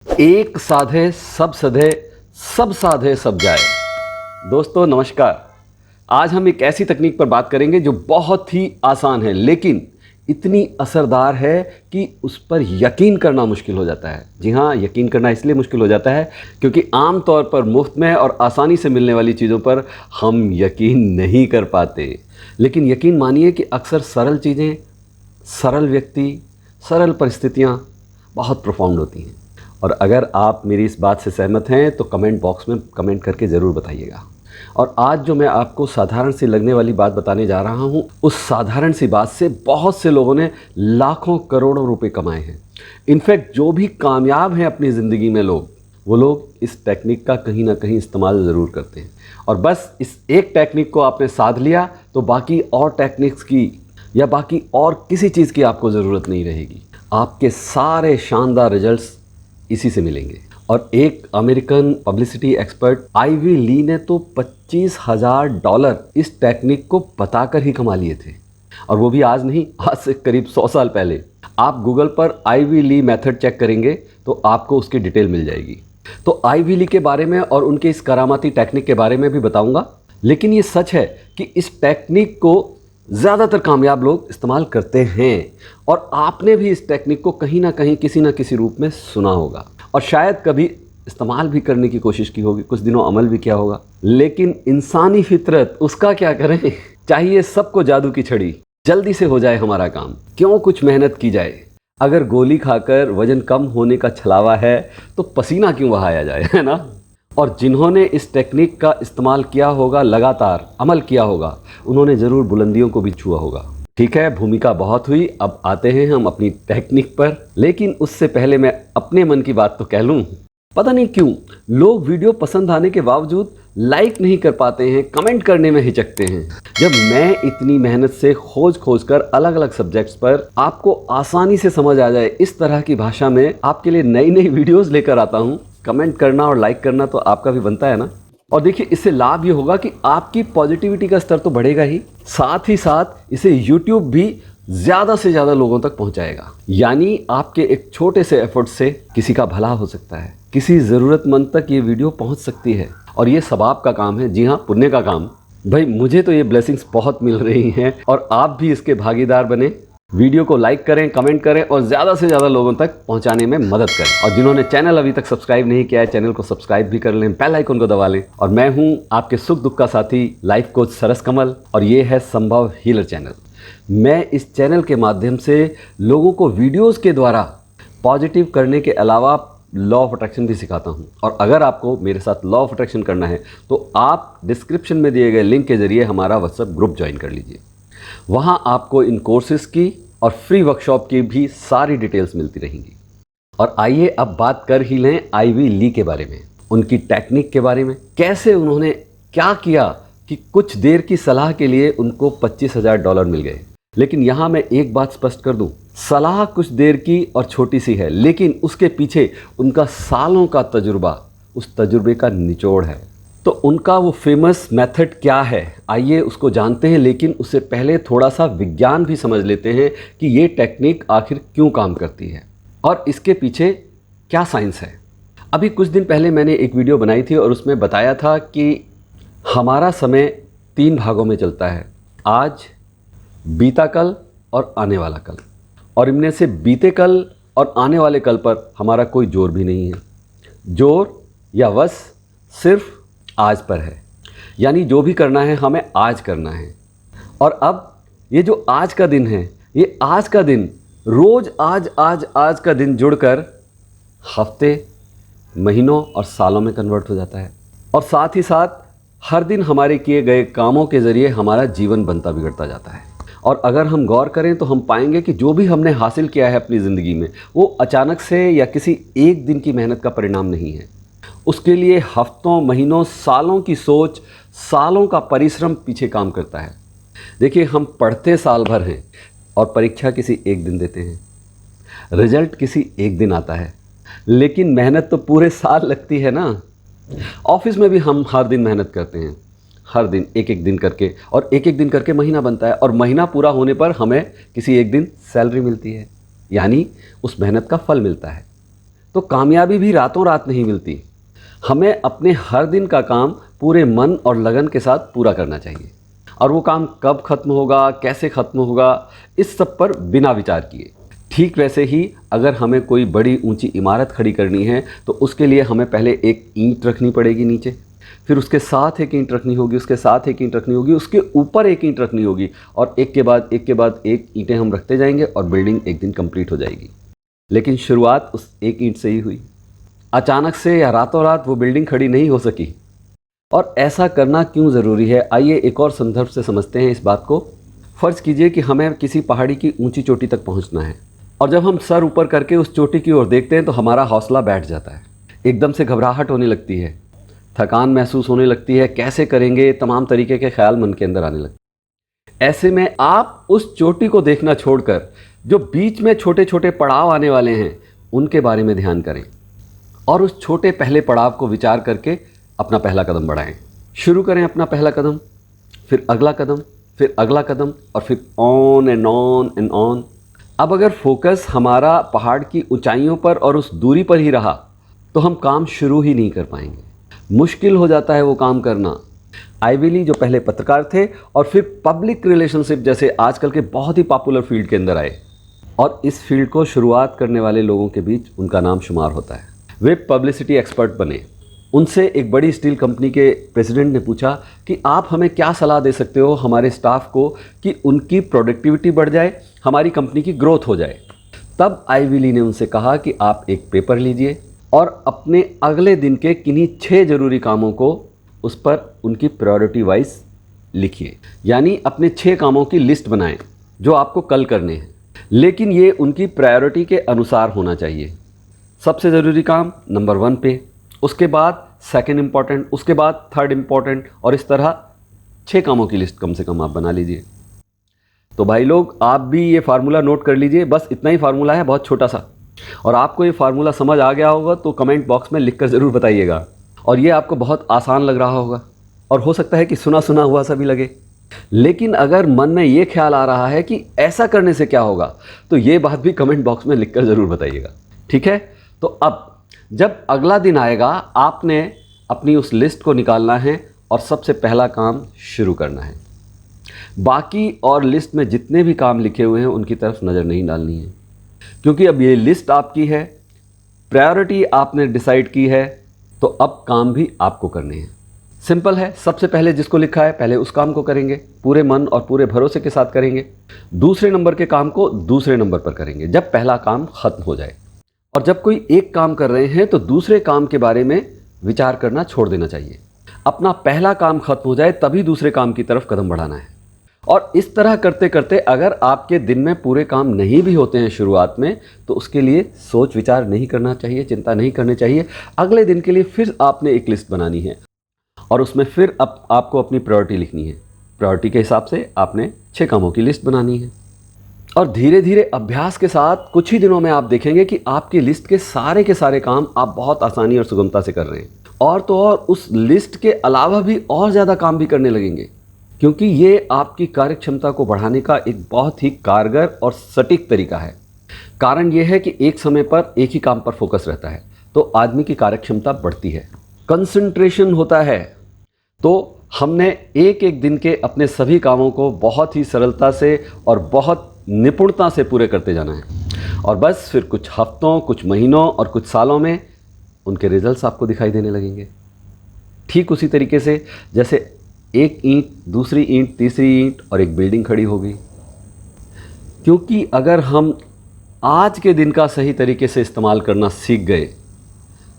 एक साधे सब सधे, सब साधे सब जाए। दोस्तों नमस्कार। आज हम एक ऐसी तकनीक पर बात करेंगे जो बहुत ही आसान है लेकिन इतनी असरदार है कि उस पर यकीन करना मुश्किल हो जाता है। जी हाँ, यकीन करना इसलिए मुश्किल हो जाता है क्योंकि आम तौर पर मुफ्त में और आसानी से मिलने वाली चीज़ों पर हम यकीन नहीं कर पाते। लेकिन यकीन मानिए कि अक्सर सरल चीज़ें, सरल व्यक्ति, सरल परिस्थितियाँ बहुत प्रोफाउंड होती हैं। और अगर आप मेरी इस बात से सहमत हैं तो कमेंट बॉक्स में कमेंट करके ज़रूर बताइएगा। और आज जो मैं आपको साधारण सी लगने वाली बात बताने जा रहा हूँ, उस साधारण सी बात से बहुत से लोगों ने लाखों करोड़ों रुपए कमाए हैं। इनफैक्ट जो भी कामयाब हैं अपनी ज़िंदगी में वो लोग इस टेक्निक का कहीं ना कहीं इस्तेमाल ज़रूर करते हैं। और बस इस एक टेक्निक को आपने साध लिया तो बाकी और टेक्निक्स की या बाकी और किसी चीज़ की आपको ज़रूरत नहीं रहेगी। आपके सारे शानदार रिजल्ट्स इसी से मिलेंगे। और एक अमेरिकन पब्लिसिटी एक्सपर्ट आईवी ली ने तो $25,000 इस टेक्निक को बताकर ही कमा लिए थे। और वो भी आज नहीं, आज से करीब 100 साल पहले। आप गूगल पर आईवी ली मेथड चेक करेंगे तो आपको उसकी डिटेल मिल जाएगी। तो आईवी ली के बारे में और उनके इस करामाती टेक्निक के बारे में भी बताऊंगा। लेकिन ये सच है कि इस टेक्निक को ज़्यादातर कामयाब लोग इस्तेमाल करते हैं और आपने भी इस टेक्निक को कहीं ना कहीं किसी न किसी रूप में सुना होगा और शायद कभी इस्तेमाल भी करने की कोशिश की होगी, कुछ दिनों अमल भी किया होगा। लेकिन इंसानी फितरत, उसका क्या करें। चाहिए सबको जादू की छड़ी, जल्दी से हो जाए हमारा काम, क्यों कुछ मेहनत की जाए। अगर गोली खाकर वजन कम होने का छलावा है तो पसीना क्यों बहाया जाए, है ना। और जिन्होंने इस टेक्निक का इस्तेमाल किया होगा, लगातार अमल किया होगा, उन्होंने ज़रूर बुलंदियों को भी छुआ होगा। ठीक है, भूमिका बहुत हुई, अब आते हैं हम अपनी टेक्निक पर। लेकिन उससे पहले मैं अपने मन की बात तो कह लूँ। पता नहीं क्यों लोग वीडियो पसंद आने के बावजूद लाइक नहीं कर पाते हैं, कमेंट करने में हिचकते हैं। जब मैं इतनी मेहनत से खोज कर अलग अलग सब्जेक्ट्स पर आपको आसानी से समझ आ जाए इस तरह की भाषा में आपके लिए नई नई वीडियोस लेकर आता हूँ, कमेंट करना और लाइक करना तो आपका भी बनता है ना। और देखिए, इससे लाभ ये होगा कि आपकी पॉजिटिविटी का स्तर तो बढ़ेगा ही साथ इसे यूट्यूब भी ज़्यादा से ज़्यादा लोगों तक पहुंचाएगा। यानी आपके एक छोटे से एफर्ट से किसी का भला हो सकता है, किसी ज़रूरतमंद तक ये वीडियो पहुंच सकती है। और ये सवाब का काम है, जी हाँ, पुण्य का काम। भाई मुझे तो ये ब्लेसिंग्स बहुत मिल रही हैं और आप भी इसके भागीदार बने। वीडियो को लाइक करें, कमेंट करें और ज़्यादा से ज़्यादा लोगों तक पहुंचाने में मदद करें। और जिन्होंने चैनल अभी तक सब्सक्राइब नहीं किया है, चैनल को सब्सक्राइब भी कर लें, बेल आइकन को दबा लें। और मैं हूं आपके सुख दुख का साथी, लाइफ कोच सरस कमल, और ये है संभव हीलर चैनल। मैं इस चैनल के माध्यम से लोगों को वीडियोज़ के द्वारा पॉजिटिव करने के अलावा लॉ ऑफ अट्रैक्शन भी सिखाता हूं। और अगर आपको मेरे साथ लॉ ऑफ अट्रैक्शन करना है तो आप डिस्क्रिप्शन में दिए गए लिंक के ज़रिए हमारा व्हाट्सएप ग्रुप ज्वाइन कर लीजिए। वहां आपको इन कोर्सेज़ की और फ्री वर्कशॉप की भी सारी डिटेल्स मिलती रहेंगी। और आइए अब बात कर ही लें आईवी ली के बारे में, उनकी टेक्निक के बारे में। कैसे उन्होंने क्या किया कि कुछ देर की सलाह के लिए उनको $25,000 मिल गए। लेकिन यहाँ मैं एक बात स्पष्ट कर दूं, सलाह कुछ देर की और छोटी सी है, लेकिन उसके पीछे उनका सालों का तजुर्बा, उस तजुर्बे का निचोड़ है। तो उनका वो फेमस मेथड क्या है, आइए उसको जानते हैं। लेकिन उससे पहले थोड़ा सा विज्ञान भी समझ लेते हैं कि ये टेक्निक आखिर क्यों काम करती है और इसके पीछे क्या साइंस है। अभी कुछ दिन पहले मैंने एक वीडियो बनाई थी और उसमें बताया था कि हमारा समय 3 भागों में चलता है, आज, बीता कल और आने वाला कल। और इनमें से बीते कल और आने वाले कल पर हमारा कोई जोर भी नहीं है। जोर या वश सिर्फ आज पर है। यानी जो भी करना है हमें आज करना है। और अब ये जो आज का दिन है, ये आज का दिन रोज़ आज का दिन जुड़कर हफ्ते, महीनों और सालों में कन्वर्ट हो जाता है। और साथ ही साथ हर दिन हमारे किए गए कामों के ज़रिए हमारा जीवन बनता बिगड़ता जाता है। और अगर हम गौर करें तो हम पाएंगे कि जो भी हमने हासिल किया है अपनी ज़िंदगी में, वो अचानक से या किसी एक दिन की मेहनत का परिणाम नहीं है। उसके लिए हफ्तों, महीनों, सालों की सोच, सालों का परिश्रम पीछे काम करता है। देखिए, हम पढ़ते साल भर हैं और परीक्षा किसी एक दिन देते हैं, रिजल्ट किसी एक दिन आता है, लेकिन मेहनत तो पूरे साल लगती है ना। ऑफिस में भी हम हर दिन मेहनत करते हैं, हर दिन एक एक दिन करके, और एक एक दिन करके महीना बनता है, और महीना पूरा होने पर हमें किसी एक दिन सैलरी मिलती है, यानी उस मेहनत का फल मिलता है। तो कामयाबी भी रातों रात नहीं मिलती। हमें अपने हर दिन का काम पूरे मन और लगन के साथ पूरा करना चाहिए, और वो काम कब खत्म होगा, कैसे खत्म होगा, इस सब पर बिना विचार किए। ठीक वैसे ही अगर हमें कोई बड़ी ऊंची इमारत खड़ी करनी है तो उसके लिए हमें पहले एक ईंट रखनी पड़ेगी नीचे, फिर उसके साथ एक ईंट रखनी होगी, उसके साथ एक ईंट रखनी होगी, उसके ऊपर एक ईंट रखनी होगी, और एक के बाद एक के बाद एक ईंटें हम रखते जाएंगे और बिल्डिंग एक दिन कंप्लीट हो जाएगी। लेकिन शुरुआत उस एक ईंट से ही हुई। अचानक से या रातों रात वो बिल्डिंग खड़ी नहीं हो सकी। और ऐसा करना क्यों ज़रूरी है, आइए एक और संदर्भ से समझते हैं इस बात को। फ़र्ज़ कीजिए कि हमें किसी पहाड़ी की ऊंची चोटी तक पहुंचना है, और जब हम सर ऊपर करके उस चोटी की ओर देखते हैं तो हमारा हौसला बैठ जाता है, एकदम से घबराहट होने लगती है, थकान महसूस होने लगती है, कैसे करेंगे, तमाम तरीके के ख्याल मन के अंदर आने लगते हैं। ऐसे में आप उस चोटी को देखना छोड़कर जो बीच में छोटे छोटे पड़ाव आने वाले हैं उनके बारे में ध्यान करें, और उस छोटे पहले पड़ाव को विचार करके अपना पहला कदम बढ़ाएं। शुरू करें अपना पहला कदम, फिर अगला कदम, फिर अगला कदम, और फिर on and on and on. अब अगर फोकस हमारा पहाड़ की ऊंचाइयों पर और उस दूरी पर ही रहा तो हम काम शुरू ही नहीं कर पाएंगे, मुश्किल हो जाता है वो काम करना। आइवी ली जो पहले पत्रकार थे और फिर पब्लिक रिलेशनशिप जैसे आजकल के बहुत ही पॉपुलर फील्ड के अंदर आए, और इस फील्ड को शुरुआत करने वाले लोगों के बीच उनका नाम शुमार होता है। वे पब्लिसिटी एक्सपर्ट बने। उनसे एक बड़ी स्टील कंपनी के प्रेसिडेंट ने पूछा कि आप हमें क्या सलाह दे सकते हो हमारे स्टाफ को कि उनकी प्रोडक्टिविटी बढ़ जाए, हमारी कंपनी की ग्रोथ हो जाए। तब आइवी ली ने उनसे कहा कि आप एक पेपर लीजिए और अपने अगले दिन के किन्हीं 6 ज़रूरी कामों को उस पर उनकी प्रायोरिटी वाइज लिखिए, यानी अपने 6 कामों की लिस्ट बनाएं जो आपको कल करने हैं, लेकिन ये उनकी प्रायोरिटी के अनुसार होना चाहिए। सबसे ज़रूरी काम नंबर 1 पे, उसके बाद सेकंड इम्पॉर्टेंट, उसके बाद थर्ड इम्पॉर्टेंट, और इस तरह 6 कामों की लिस्ट कम से कम आप बना लीजिए। तो भाई लोग, आप भी ये फार्मूला नोट कर लीजिए। बस इतना ही फार्मूला है, बहुत छोटा सा, और आपको ये फार्मूला समझ आ गया होगा तो कमेंट बॉक्स में लिखकर ज़रूर बताइएगा। और ये आपको बहुत आसान लग रहा होगा, और हो सकता है कि सुना सुना हुआ सा भी लगे, लेकिन अगर मन में ये ख्याल आ रहा है कि ऐसा करने से क्या होगा, तो ये बात भी कमेंट बॉक्स में लिखकर ज़रूर बताइएगा, ठीक है। तो अब जब अगला दिन आएगा, आपने अपनी उस लिस्ट को निकालना है और सबसे पहला काम शुरू करना है। बाकी और लिस्ट में जितने भी काम लिखे हुए हैं उनकी तरफ नज़र नहीं डालनी है, क्योंकि अब ये लिस्ट आपकी है, प्रायोरिटी आपने डिसाइड की है, तो अब काम भी आपको करने हैं। सिंपल है, सबसे पहले जिसको लिखा है पहले उस काम को करेंगे, पूरे मन और पूरे भरोसे के साथ करेंगे। दूसरे नंबर के काम को दूसरे नंबर पर करेंगे जब पहला काम खत्म हो जाए। और जब कोई एक काम कर रहे हैं तो दूसरे काम के बारे में विचार करना छोड़ देना चाहिए। अपना पहला काम खत्म हो जाए तभी दूसरे काम की तरफ कदम बढ़ाना है। और इस तरह करते करते अगर आपके दिन में पूरे काम नहीं भी होते हैं शुरुआत में, तो उसके लिए सोच विचार नहीं करना चाहिए, चिंता नहीं करनी चाहिए। अगले दिन के लिए फिर आपने एक लिस्ट बनानी है और उसमें फिर आपको अपनी प्रायोरिटी लिखनी है। प्रायोरिटी के हिसाब से आपने 6 कामों की लिस्ट बनानी है। और धीरे धीरे अभ्यास के साथ कुछ ही दिनों में आप देखेंगे कि आपकी लिस्ट के सारे काम आप बहुत आसानी और सुगमता से कर रहे हैं। और तो और उस लिस्ट के अलावा भी और ज़्यादा काम भी करने लगेंगे, क्योंकि ये आपकी कार्यक्षमता को बढ़ाने का एक बहुत ही कारगर और सटीक तरीका है। कारण ये है कि एक समय पर एक ही काम पर फोकस रहता है तो आदमी की कार्यक्षमता बढ़ती है, कंसंट्रेशन होता है। तो हमने एक एक दिन के अपने सभी कामों को बहुत ही सरलता से और बहुत निपुणता से पूरे करते जाना है, और बस फिर कुछ हफ्तों, कुछ महीनों और कुछ सालों में उनके रिजल्ट्स आपको दिखाई देने लगेंगे। ठीक उसी तरीके से जैसे एक ईंट, दूसरी ईंट, तीसरी ईंट और एक बिल्डिंग खड़ी होगी। क्योंकि अगर हम आज के दिन का सही तरीके से इस्तेमाल करना सीख गए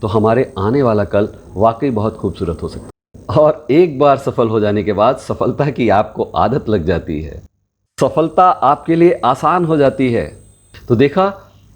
तो हमारे आने वाला कल वाकई बहुत खूबसूरत हो सकता है। और एक बार सफल हो जाने के बाद सफलता की आपको आदत लग जाती है, सफलता आपके लिए आसान हो जाती है। तो देखा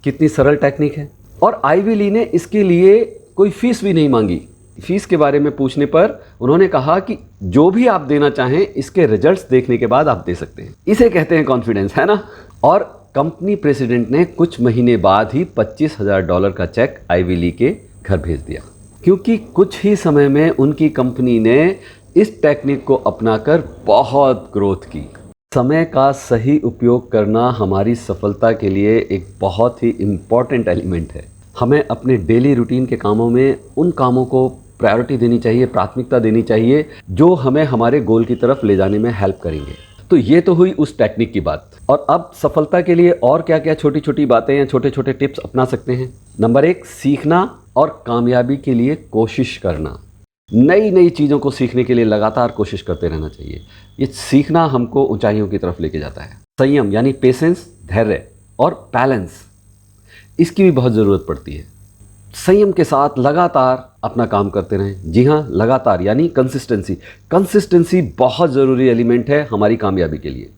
कितनी सरल टेक्निक है। और आइवी ली ने इसके लिए कोई फीस भी नहीं मांगी। फीस के बारे में पूछने पर उन्होंने कहा कि जो भी आप देना चाहें इसके रिजल्ट्स देखने के बाद आप दे सकते हैं। इसे कहते हैं कॉन्फिडेंस, है ना। और कंपनी प्रेसिडेंट ने कुछ महीने बाद ही $25,000 का चेक आइवी ली के घर भेज दिया, क्योंकि कुछ ही समय में उनकी कंपनी ने इस टेक्निक को अपनाकर बहुत ग्रोथ की। समय का सही उपयोग करना हमारी सफलता के लिए एक बहुत ही इम्पॉर्टेंट एलिमेंट है। हमें अपने डेली रूटीन के कामों में उन कामों को प्रायोरिटी देनी चाहिए, प्राथमिकता देनी चाहिए जो हमें हमारे गोल की तरफ ले जाने में हेल्प करेंगे। तो ये तो हुई उस टेक्निक की बात। और अब सफलता के लिए और क्या क्या छोटी छोटी बातें या छोटे छोटे टिप्स अपना सकते हैं। नंबर 1, सीखना और कामयाबी के लिए कोशिश करना। नई नई चीज़ों को सीखने के लिए लगातार कोशिश करते रहना चाहिए। ये सीखना हमको ऊंचाइयों की तरफ लेके जाता है। संयम यानी पेशेंस, धैर्य और बैलेंस, इसकी भी बहुत ज़रूरत पड़ती है। संयम के साथ लगातार अपना काम करते रहें। जी हाँ, लगातार यानी कंसिस्टेंसी बहुत ज़रूरी एलिमेंट है हमारी कामयाबी के लिए।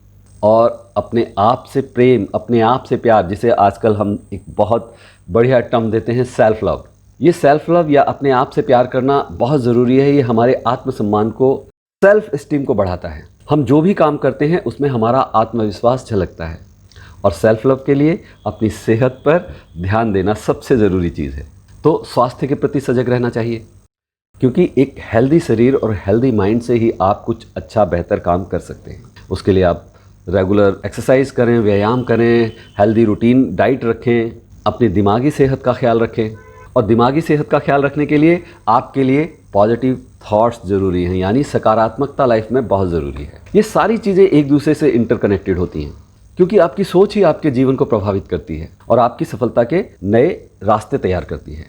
और अपने आप से प्रेम, अपने आप से प्यार, जिसे आजकल हम एक बहुत बढ़िया टर्म देते हैं सेल्फ लव। ये सेल्फ लव या अपने आप से प्यार करना बहुत ज़रूरी है। ये हमारे आत्मसम्मान को, सेल्फ एस्टीम को बढ़ाता है। हम जो भी काम करते हैं उसमें हमारा आत्मविश्वास झलकता है। और सेल्फ लव के लिए अपनी सेहत पर ध्यान देना सबसे ज़रूरी चीज़ है। तो स्वास्थ्य के प्रति सजग रहना चाहिए, क्योंकि एक हेल्दी शरीर और हेल्दी माइंड से ही आप कुछ अच्छा बेहतर काम कर सकते हैं। उसके लिए आप रेगुलर एक्सरसाइज करें, व्यायाम करें, हेल्दी रूटीन डाइट रखें, अपनी दिमागी सेहत का ख्याल रखें। और दिमागी सेहत का ख्याल रखने के लिए आपके लिए पॉजिटिव थॉट्स ज़रूरी हैं, यानी सकारात्मकता लाइफ में बहुत ज़रूरी है। ये सारी चीज़ें एक दूसरे से इंटरकनेक्टेड होती हैं, क्योंकि आपकी सोच ही आपके जीवन को प्रभावित करती है और आपकी सफलता के नए रास्ते तैयार करती है।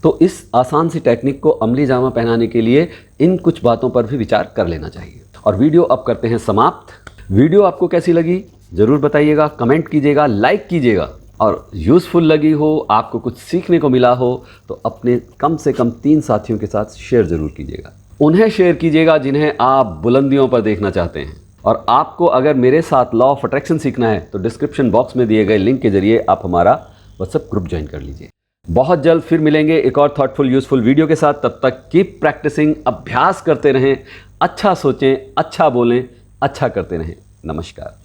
तो इस आसान सी टेक्निक को अमली जामा पहनाने के लिए इन कुछ बातों पर भी विचार कर लेना चाहिए। और वीडियो अब करते हैं समाप्त। वीडियो आपको कैसी लगी ज़रूर बताइएगा, कमेंट कीजिएगा, लाइक कीजिएगा। और यूज़फुल लगी हो, आपको कुछ सीखने को मिला हो, तो अपने कम से कम 3 साथियों के साथ शेयर ज़रूर कीजिएगा। उन्हें शेयर कीजिएगा जिन्हें आप बुलंदियों पर देखना चाहते हैं। और आपको अगर मेरे साथ लॉ ऑफ अट्रैक्शन सीखना है तो डिस्क्रिप्शन बॉक्स में दिए गए लिंक के जरिए आप हमारा व्हाट्सएप ग्रुप ज्वाइन कर लीजिए। बहुत जल्द फिर मिलेंगे एक और थॉटफुल यूजफुल वीडियो के साथ। तब तक कीप प्रैक्टिसिंग, अभ्यास करते रहें, अच्छा सोचें, अच्छा बोलें, अच्छा करते रहें। नमस्कार।